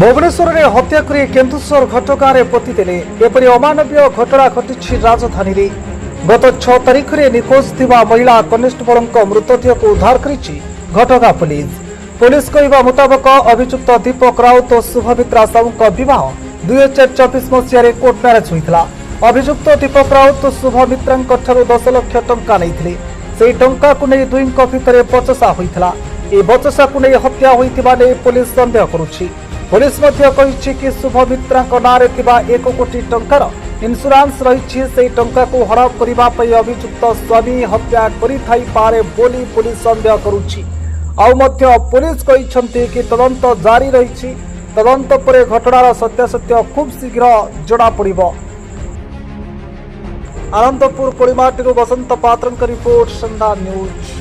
भुवनेश्वर में हत्या कर केन्दुसर घटगाँ पोतीदेले एपरी अमानवीय घटना घटी राजधानी रे। गत 6 तारिख में निखोज थिबा महिला कनेस्टेबल मृतदेह को उद्धार करिछि घटगाँ पुलिस। पुलिस कहवा मुताबक अभियुक्त दीपक राउत और शुभमित्रा साहू बह 2024 मसीह कोर्ट मैरेज होता। अभियुक्त दीपक राउत शुभमित्रा 10 लाख टंका नहीं से टंका को नहीं दुई भितर बचसा होता। ए बचसा को नहीं हत्या होता पुलिस सन्देह करुछि। पुलिस कही कि शुभमित्रा नारे 1 कोटी टंकार इन्शुरांस रही से टंका को हड़प करने अभियुक्त स्वामी हत्या करे बोली पुलिस सन्देह करुछि। पुलिस कही कि तदंत जारी रही। तदंत पर घटनार सत्यासत्य खूब शीघ्र जना पड़िब। आनंदपुर पोड़ीमाटी बसंत पात्र रिपोर्ट संधा न्यूज।